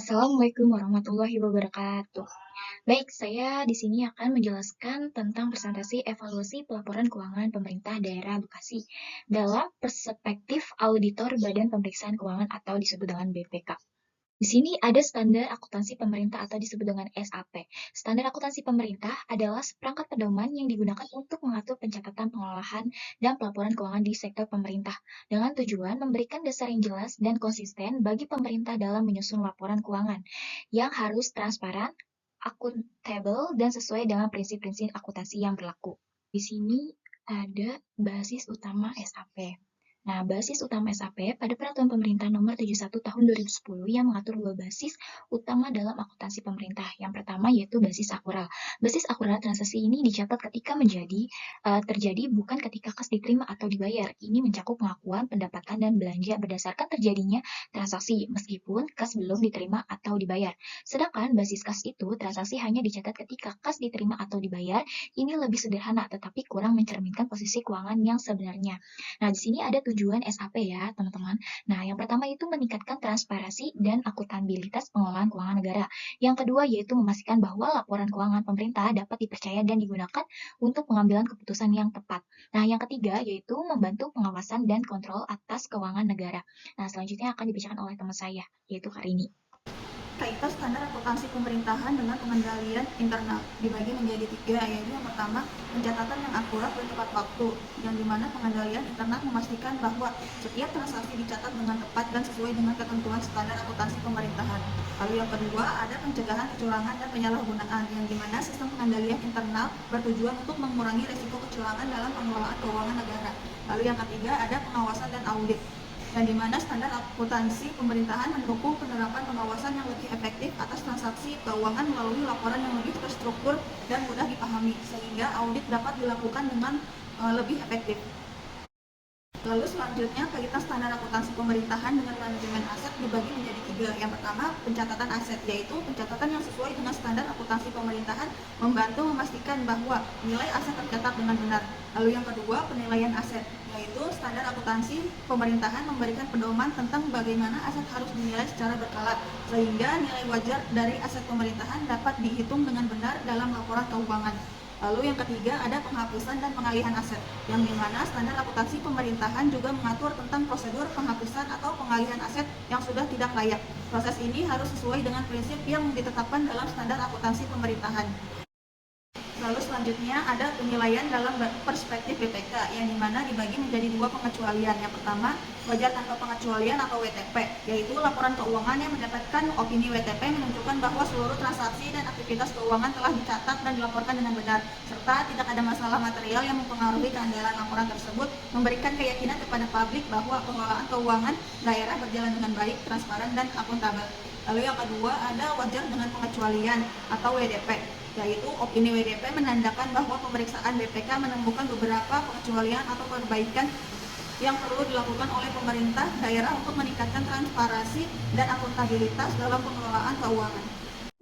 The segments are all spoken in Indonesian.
Assalamualaikum warahmatullahi wabarakatuh. Baik, saya di sini akan menjelaskan tentang presentasi evaluasi pelaporan keuangan pemerintah daerah Bekasi dalam perspektif auditor Badan Pemeriksaan Keuangan atau disebut dengan BPK. Di sini ada standar akuntansi pemerintah atau disebut dengan SAP. Standar akuntansi pemerintah adalah seperangkat pedoman yang digunakan untuk mengatur pencatatan pengelolaan dan pelaporan keuangan di sektor pemerintah dengan tujuan memberikan dasar yang jelas dan konsisten bagi pemerintah dalam menyusun laporan keuangan yang harus transparan, akuntabel, dan sesuai dengan prinsip-prinsip akuntansi yang berlaku. Di sini ada basis utama SAP. Nah, basis utama SAP pada Peraturan Pemerintah Nomor 71 Tahun 2010 yang mengatur dua basis utama dalam akuntansi pemerintah. Yang pertama yaitu basis akural. Basis akural transaksi ini dicatat ketika terjadi bukan ketika kas diterima atau dibayar. Ini mencakup pengakuan, pendapatan, dan belanja berdasarkan terjadinya transaksi meskipun kas belum diterima atau dibayar. Sedangkan basis kas itu transaksi hanya dicatat ketika kas diterima atau dibayar. Ini lebih sederhana tetapi kurang mencerminkan posisi keuangan yang sebenarnya. Nah, di sini ada tujuan SAP ya, teman-teman. Nah, yang pertama itu meningkatkan transparansi dan akuntabilitas pengelolaan keuangan negara. Yang kedua yaitu memastikan bahwa laporan keuangan pemerintah dapat dipercaya dan digunakan untuk pengambilan keputusan yang tepat. Nah, yang ketiga yaitu membantu pengawasan dan kontrol atas keuangan negara. Nah, selanjutnya akan dibacakan oleh teman saya, yaitu Karini. Kaitan standar akuntansi pemerintahan dengan pengendalian internal dibagi menjadi tiga, yaitu yang pertama pencatatan yang akurat dan tepat waktu, yang dimana pengendalian internal memastikan bahwa setiap transaksi dicatat dengan tepat dan sesuai dengan ketentuan standar akuntansi pemerintahan. Lalu yang kedua ada pencegahan kecurangan dan penyalahgunaan, yang dimana sistem pengendalian internal bertujuan untuk mengurangi risiko kecurangan dalam pengelolaan keuangan negara. Lalu yang ketiga ada pengawasan dan audit, yang dimana standar akuntansi pemerintahan mendukung penerapan pengawasan yang lebih efektif atas transaksi keuangan melalui laporan yang lebih terstruktur dan mudah dipahami, sehingga audit dapat dilakukan dengan lebih efektif. Lalu selanjutnya kaitan standar akuntansi pemerintahan dengan manajemen aset dibagi menjadi tiga. Yang pertama pencatatan aset, yaitu pencatatan yang sesuai dengan standar akuntansi pemerintahan membantu memastikan bahwa nilai aset tercatat dengan benar. Lalu yang kedua penilaian aset, yaitu standar akuntansi pemerintahan memberikan pedoman tentang bagaimana aset harus dinilai secara berkala sehingga nilai wajar dari aset pemerintahan dapat dihitung dengan benar dalam laporan keuangan. Lalu yang ketiga ada penghapusan dan pengalihan aset, yang dimana standar akuntansi pemerintahan juga mengatur tentang prosedur penghapusan atau pengalihan aset yang sudah tidak layak. Proses ini harus sesuai dengan prinsip yang ditetapkan dalam standar akuntansi pemerintahan. Lalu selanjutnya ada penilaian dalam perspektif BPK, yang dimana dibagi menjadi dua pengecualian. Yang pertama wajar tanpa pengecualian atau WTP, yaitu laporan keuangan yang mendapatkan opini WTP menunjukkan bahwa seluruh transaksi dan aktivitas keuangan telah dicatat dan dilaporkan dengan benar, serta tidak ada masalah material yang mempengaruhi keandalan laporan tersebut, memberikan keyakinan kepada publik bahwa pengelolaan keuangan daerah berjalan dengan baik, transparan, dan akuntabel. Lalu yang kedua ada wajar dengan pengecualian atau WDP, yaitu opini WDP menandakan bahwa pemeriksaan BPK menemukan beberapa pengecualian atau perbaikan yang perlu dilakukan oleh pemerintah daerah untuk meningkatkan transparansi dan akuntabilitas dalam pengelolaan keuangan.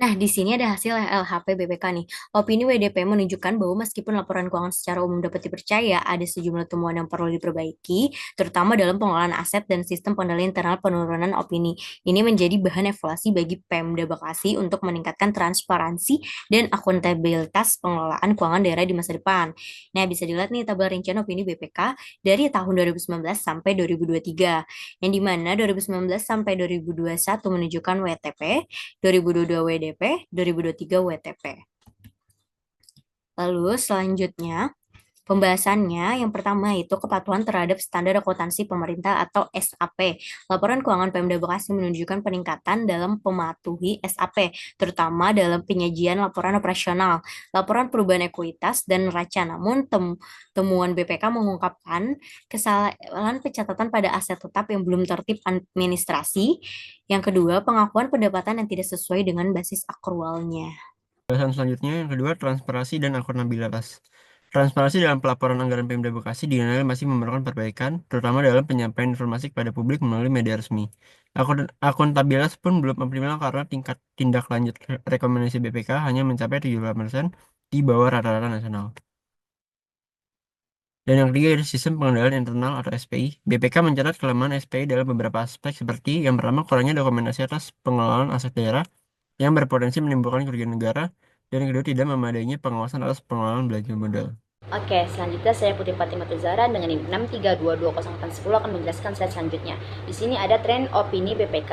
Nah, di sini ada hasil LHP BPK nih. Opini WDP menunjukkan bahwa meskipun laporan keuangan secara umum dapat dipercaya, ada sejumlah temuan yang perlu diperbaiki, terutama dalam pengelolaan aset dan sistem pengendalian internal penurunan opini. Ini menjadi bahan evaluasi bagi Pemda Bekasi untuk meningkatkan transparansi dan akuntabilitas pengelolaan keuangan daerah di masa depan. Nah, bisa dilihat nih tabel rincian opini BPK dari tahun 2019 sampai 2023, yang dimana 2019 sampai 2021 menunjukkan WTP, 2022 WDP, 2023 WTP. Lalu selanjutnya Pembahasannya yang pertama itu kepatuhan terhadap standar akuntansi pemerintah atau SAP. Laporan keuangan Pemda Bekasi menunjukkan peningkatan dalam mematuhi SAP, terutama dalam penyajian laporan operasional, laporan perubahan ekuitas, dan neraca. Namun temuan BPK mengungkapkan kesalahan pencatatan pada aset tetap yang belum tertib administrasi. Yang kedua, pengakuan pendapatan yang tidak sesuai dengan basis akrualnya. Pembahasan selanjutnya yang kedua, transparansi dan akuntabilitas. Transparansi dalam pelaporan anggaran Pemda Bekasi dinilai masih memerlukan perbaikan, terutama dalam penyampaian informasi kepada publik melalui media resmi. Akuntabilitas pun belum optimal karena tingkat tindak lanjut rekomendasi BPK hanya mencapai 78% di bawah rata-rata nasional. Dan yang ketiga adalah sistem pengendalian internal atau SPI. BPK mencatat kelemahan SPI dalam beberapa aspek seperti yang pertama kurangnya dokumentasi atas pengelolaan aset daerah yang berpotensi menimbulkan kerugian negara, dan yang kedua tidak memadainya pengawasan atas pengelolaan belanja modal. Oke, selanjutnya saya Putri Fatimah Zahra dengan NIM 6322010 akan menjelaskan slide selanjutnya. Di sini ada tren opini BPK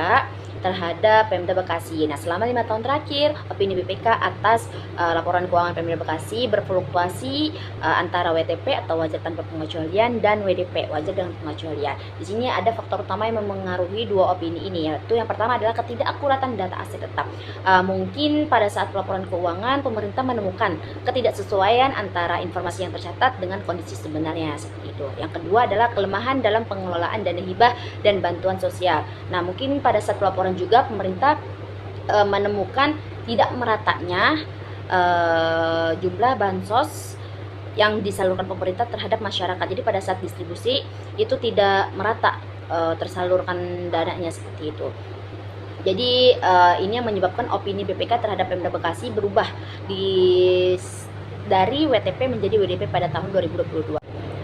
terhadap Pemda Bekasi. Nah, selama 5 tahun terakhir, opini BPK atas laporan keuangan Pemda Bekasi berfluktuasi antara WTP atau wajar tanpa pengecualian dan WDP, wajar dengan pengecualian. Di sini ada faktor utama yang memengaruhi dua opini ini, yaitu yang pertama adalah ketidakakuratan data aset tetap. Mungkin pada saat pelaporan keuangan, pemerintah menemukan ketidaksesuaian antara informasi yang tercatat dengan kondisi sebenarnya seperti itu. Yang kedua adalah kelemahan dalam pengelolaan dana hibah dan bantuan sosial. Nah, mungkin pada saat pelaporan juga pemerintah menemukan tidak meratanya jumlah bansos yang disalurkan pemerintah terhadap masyarakat. Jadi pada saat distribusi itu tidak merata tersalurkan dananya seperti itu. Jadi ini yang menyebabkan opini BPK terhadap Pemda Bekasi berubah dari WTP menjadi WDP pada tahun 2022.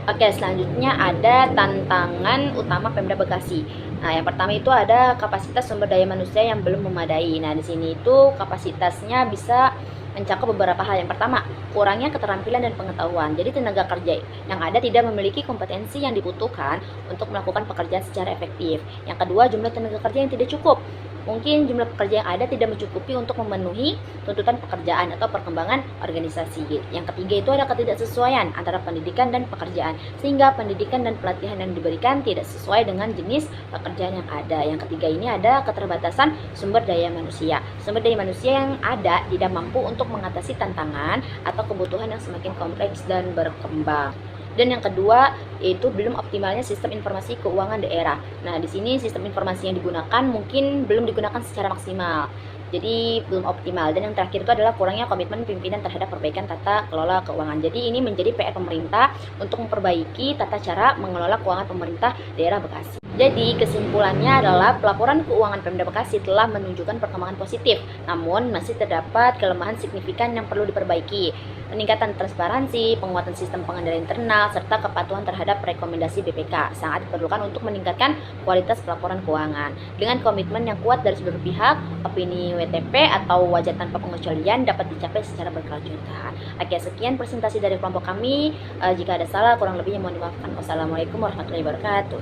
Oke, selanjutnya ada tantangan utama Pemda Bekasi. Nah, yang pertama itu ada kapasitas sumber daya manusia yang belum memadai. Nah, di sini itu kapasitasnya bisa mencakup beberapa hal. Yang pertama, kurangnya keterampilan dan pengetahuan. Jadi tenaga kerja yang ada tidak memiliki kompetensi yang dibutuhkan untuk melakukan pekerjaan secara efektif. Yang kedua, jumlah tenaga kerja yang tidak cukup. Mungkin jumlah pekerja yang ada tidak mencukupi untuk memenuhi tuntutan pekerjaan atau perkembangan organisasi. Yang ketiga itu ada ketidaksesuaian antara pendidikan dan pekerjaan, sehingga pendidikan dan pelatihan yang diberikan tidak sesuai dengan jenis pekerjaan yang ada. Yang ketiga ini ada keterbatasan sumber daya manusia. Sumber daya manusia yang ada tidak mampu untuk mengatasi tantangan atau kebutuhan yang semakin kompleks dan berkembang. Dan yang kedua yaitu belum optimalnya sistem informasi keuangan daerah. Nah, di sini sistem informasi yang digunakan mungkin belum digunakan secara maksimal. Jadi belum optimal. Dan yang terakhir itu adalah kurangnya komitmen pimpinan terhadap perbaikan tata kelola keuangan. Jadi ini menjadi PR pemerintah untuk memperbaiki tata cara mengelola keuangan pemerintah daerah Bekasi. Jadi kesimpulannya adalah pelaporan keuangan Pemda Bekasi telah menunjukkan perkembangan positif, namun masih terdapat kelemahan signifikan yang perlu diperbaiki. Peningkatan transparansi, penguatan sistem pengendalian internal, serta kepatuhan terhadap rekomendasi BPK sangat diperlukan untuk meningkatkan kualitas pelaporan keuangan. Dengan komitmen yang kuat dari seluruh pihak, opini WTP atau wajar tanpa pengecualian dapat dicapai secara berkelanjutan. Oke, sekian presentasi dari kelompok kami. Jika ada salah, kurang lebihnya mohon dimaafkan. Wassalamualaikum warahmatullahi wabarakatuh.